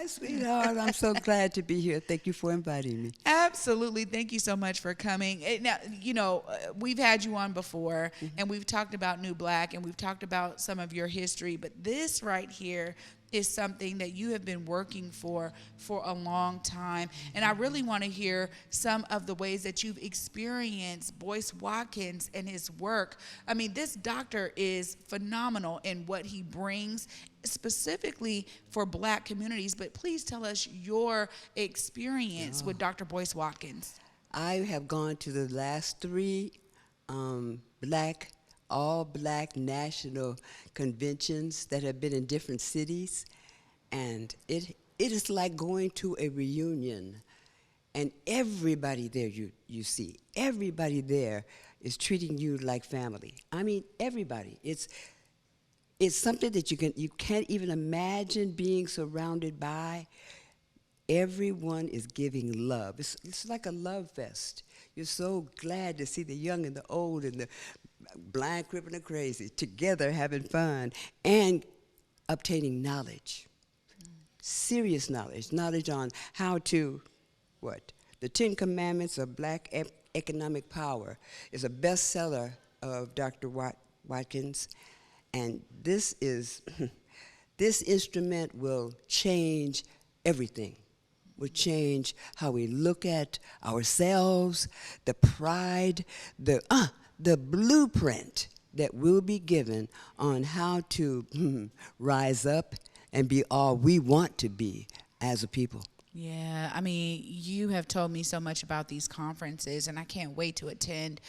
sweetheart. I'm so glad to be here. Thank you for inviting me. Absolutely. Thank you so much for coming. Now, we've had you on before, and we've talked about New Black, and we've talked about some of your history, but this right here is something that you have been working for a long time. And I really want to hear some of the ways that you've experienced Boyce Watkins and his work. I mean, this doctor is phenomenal in what he brings specifically for Black communities, but please tell us your experience with Dr. Boyce Watkins. I have gone to the last three all Black national conventions that have been in different cities, and it is like going to a reunion, and everybody there you see, everybody there is treating you like family. I mean, everybody. It's something that you can't even imagine being surrounded by. Everyone is giving love. It's like a love fest. You're so glad to see the young and the old and the blind, crippled, and the crazy together having fun and obtaining knowledge, serious knowledge on how to, the 10 Commandments of Black Economic Power is a bestseller of Dr. Watkins, and this instrument will change everything. Will change how we look at ourselves, the pride, the blueprint that will be given on how to rise up and be all we want to be as a people. Yeah, I mean, you have told me so much about these conferences, and I can't wait to attend.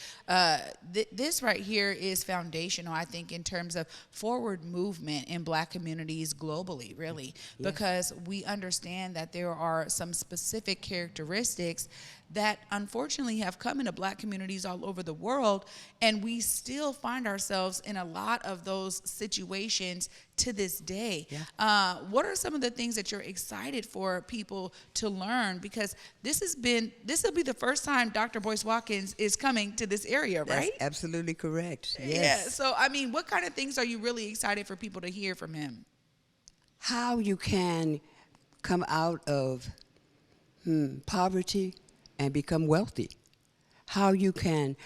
This right here is foundational, I think, in terms of forward movement in Black communities globally, really, because we understand that there are some specific characteristics that unfortunately have come into Black communities all over the world, and we still find ourselves in a lot of those situations to this day. Yeah. What are some of the things that you're excited for people to learn? Because this will be the first time Dr. Boyce Watkins is coming to this area, right? That's absolutely correct. Yes. Yeah. So, I mean, what kind of things are you really excited for people to hear from him? How you can come out of poverty and become wealthy. How you can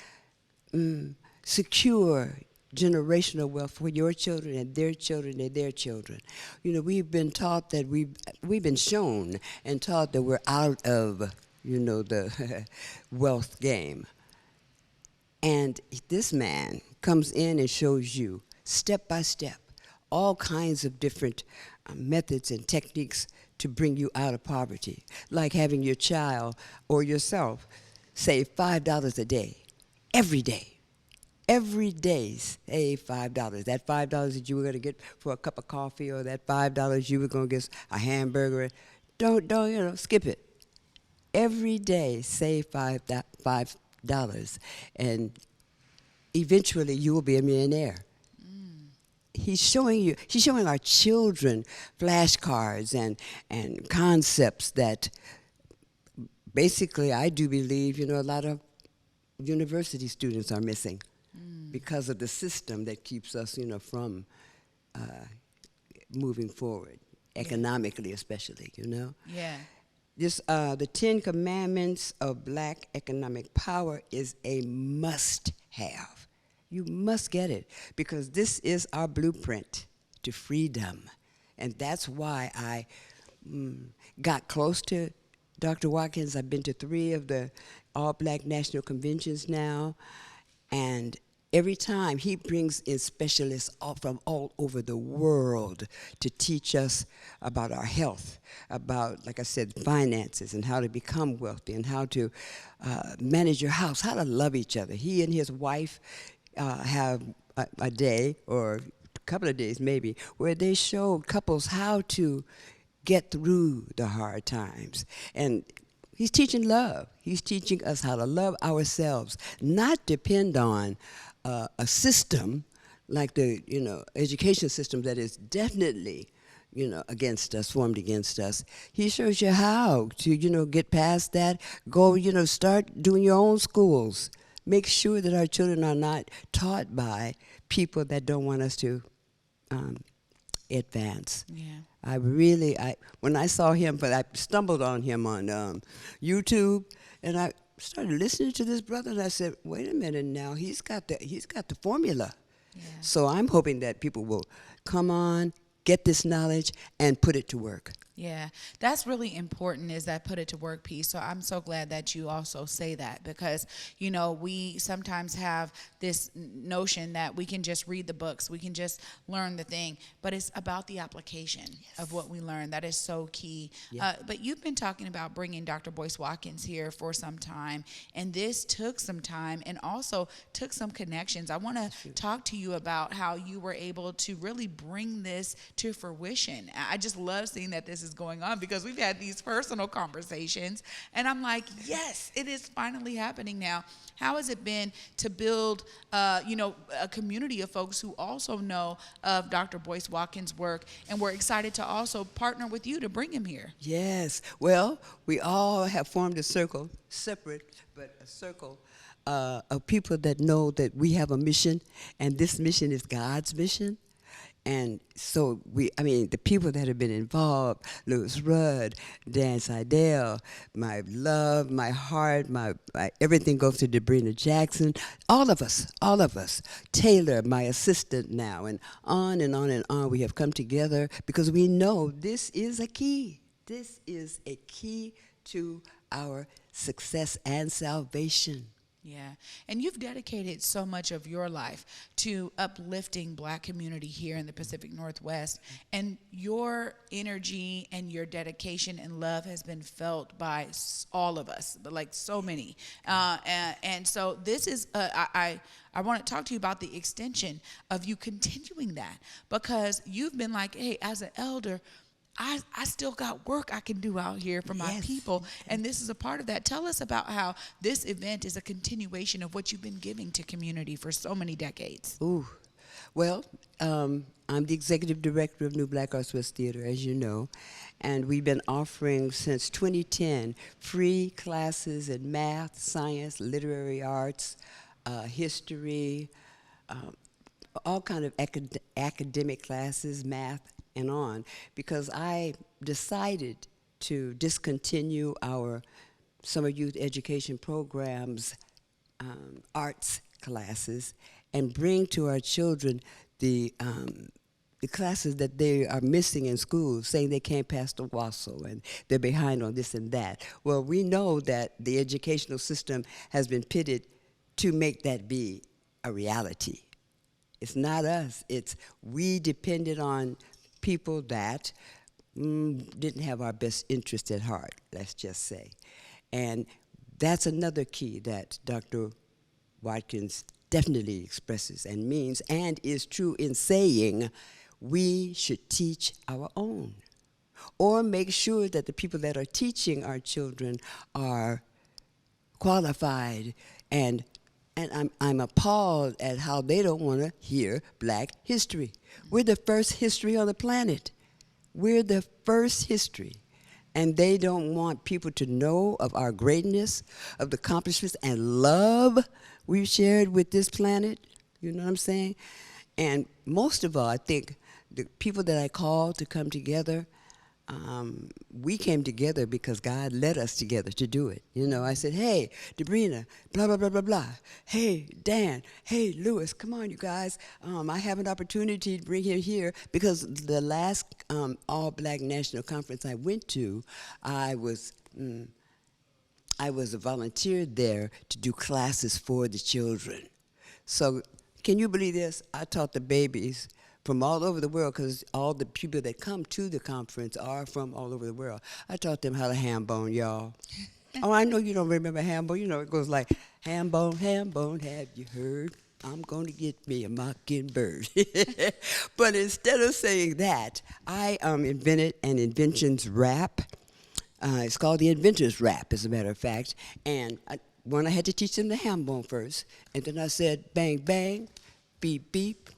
secure generational wealth for your children and their children and their children. You know, we've been taught that we've been shown and taught that we're out of, the wealth game. And this man comes in and shows you step by step all kinds of different methods and techniques to bring you out of poverty, like having your child or yourself save $5 a day, every day. Every day, save $5. That $5 that you were going to get for a cup of coffee, or that $5 you were going to get a hamburger, don't skip it. Every day, save $5, and eventually you will be a millionaire. He's showing our children flashcards and concepts that basically I do believe, a lot of university students are missing because of the system that keeps us, from moving forward, economically especially, Yeah. This, the 10 Commandments of Black Economic Power is a must-have. You must get it, because this is our blueprint to freedom. And that's why I got close to Dr. Watkins. I've been to 3 of the all-Black national conventions now, and every time he brings in specialists from all over the world to teach us about our health, about, like I said, finances, and how to become wealthy, and how to manage your house, how to love each other. He and his wife have a day, or a couple of days maybe, where they show couples how to get through the hard times. And he's teaching love. He's teaching us how to love ourselves, not depend on a system like the education system that is definitely against us, formed against us. He shows you how to get past that. Go start doing your own schools. Make sure that our children are not taught by people that don't want us to advance. Yeah. When I saw him, but I stumbled on him on YouTube, and I started listening to this brother, and I said, wait a minute now, he's got the formula. Yeah. So I'm hoping that people will come on, get this knowledge, and put it to work. Yeah, that's really important, is that put it to work piece. So I'm so glad that you also say that, because, you know, we sometimes have this notion that we can just read the books, we can just learn the thing, but it's about the application of what we learn. That is so key. Yeah. But you've been talking about bringing Dr. Boyce Watkins here for some time, and this took some time and also took some connections. I want to talk to you about how you were able to really bring this to fruition. I just love seeing that this is going on, because we've had these personal conversations, and I'm like, yes, it is finally happening now. How has it been to build, a community of folks who also know of Dr. Boyce Watkins' work, and we're excited to also partner with you to bring him here? Yes. Well, we all have formed a circle, separate, but a circle of people that know that we have a mission, and this mission is God's mission. And so the people that have been involved, Louis Rudd, Dan Seidel, my love, my heart, my everything goes to Debrina Jackson, all of us, Taylor, my assistant now, and on and on and on. We have come together because we know this is a key. This is a key to our success and salvation. Yeah, and you've dedicated so much of your life to uplifting Black community here in the Pacific Northwest, and your energy and your dedication and love has been felt by all of us, but like so many. And so this is, I want to talk to you about the extension of you continuing that, because you've been like, hey, as an elder, I still got work I can do out here for my people, and this is a part of that. Tell us about how this event is a continuation of what you've been giving to community for so many decades. Ooh, well, I'm the executive director of New Black Arts West Theater, as you know, and we've been offering since 2010 free classes in math, science, literary arts, history, all kind of academic classes, math, and on, because I decided to discontinue our summer youth education programs, arts classes, and bring to our children the classes that they are missing in school, saying they can't pass the WASO and they're behind on this and that. Well, we know that the educational system has been pitted to make that be a reality. It's not us. It's we depended on people that didn't have our best interest at heart, let's just say. And that's another key that Dr. Watkins definitely expresses and means, and is true in saying we should teach our own, or make sure that the people that are teaching our children are qualified. And I'm appalled at how they don't want to hear Black history. We're the first history on the planet. We're the first history. And they don't want people to know of our greatness, of the accomplishments and love we've shared with this planet. You know what I'm saying? And most of all, I think the people that I called to come together, we came together because God led us together to do it. You know, I said, hey, Debrina, blah, blah, blah, blah, blah. Hey, Dan. Hey, Louis, come on, you guys. I have an opportunity to bring him here because the last All-Black National Conference I went to, I was a volunteer there to do classes for the children. So can you believe this? I taught the babies from all over the world, because all the people that come to the conference are from all over the world. I taught them how to ham bone, y'all. Oh, I know you don't remember ham bone. You know, it goes like, ham bone, have you heard? I'm going to get me a mockingbird. But instead of saying that, I invented an inventions rap. It's called the Inventor's Rap, as a matter of fact. And I had to teach them the ham bone first. And then I said, bang, bang, beep, beep,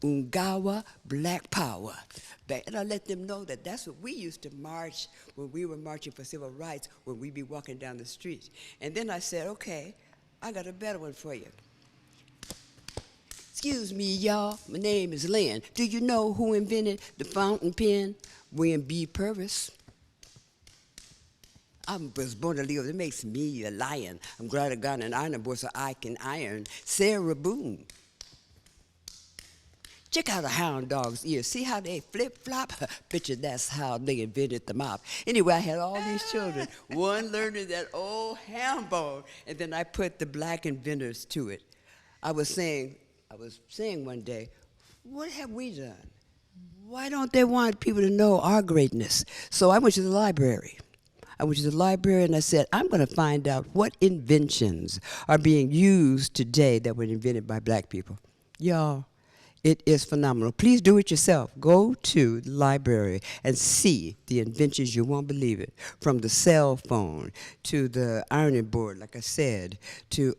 Ungawa, Black Power. And I let them know that that's what we used to march when we were marching for civil rights, when we'd be walking down the street. And then I said, okay, I got a better one for you. Excuse me, y'all. My name is Lynn. Do you know who invented the fountain pen? William B. Purvis. I was born to live. It makes me a lion. I'm glad I got an iron board so I can iron. Sarah Boone. Check out a hound dog's ears. See how they flip-flop? Bet you that's how they invented the mop. Anyway, I had all these children, one learning that old ham bone, and then I put the black inventors to it. I was saying one day, what have we done? Why don't they want people to know our greatness? So I went to the library. And I said, I'm going to find out what inventions are being used today that were invented by black people. Y'all, it is phenomenal. Please do it yourself. Go to the library and see the inventions. You won't believe it. From the cell phone to the ironing board, like I said, to,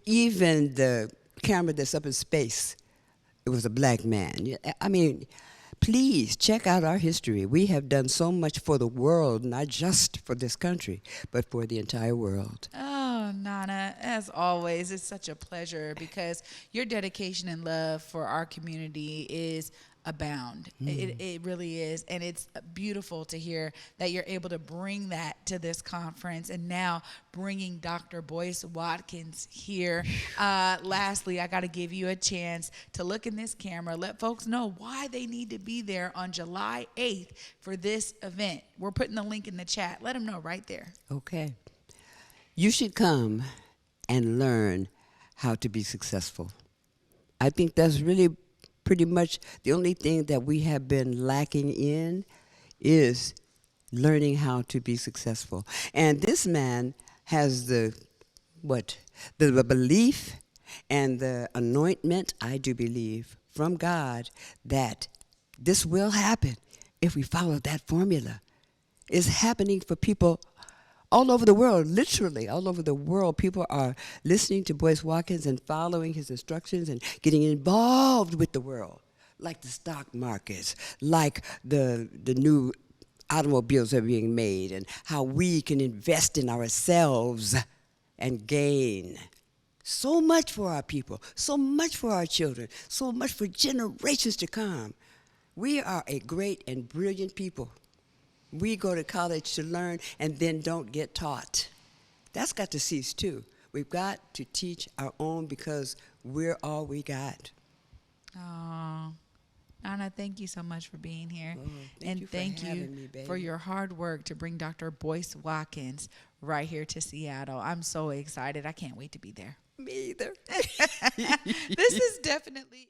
even the camera that's up in space, it was a black man. Please check out our history. We have done so much for the world, not just for this country, but for the entire world. Oh, Nana, as always, it's such a pleasure because your dedication and love for our community is abound. It really is. And it's beautiful to hear that you're able to bring that to this conference and now bringing Dr. Boyce Watkins here. Lastly, I got to give you a chance to look in this camera, let folks know why they need to be there on July 8th for this event. We're putting the link in the chat. Let them know right there. Okay. You should come and learn how to be successful. I think that's really pretty much the only thing that we have been lacking in is learning how to be successful. And this man has the belief and the anointment, I do believe, from God that this will happen if we follow that formula. It's happening for people all over the world, literally all over the world. People are listening to Boyce Watkins and following his instructions and getting involved with the world, like the stock markets, like the new automobiles that are being made, and how we can invest in ourselves and gain so much for our people, so much for our children, so much for generations to come. We are a great and brilliant people. We go to college to learn and then don't get taught. That's got to cease too. We've got to teach our own because we're all we got. Oh, Anna, thank you so much for being here. Thank you for your hard work to bring Dr. Boyce Watkins right here to Seattle. I'm so excited. I can't wait to be there. Me either. This is definitely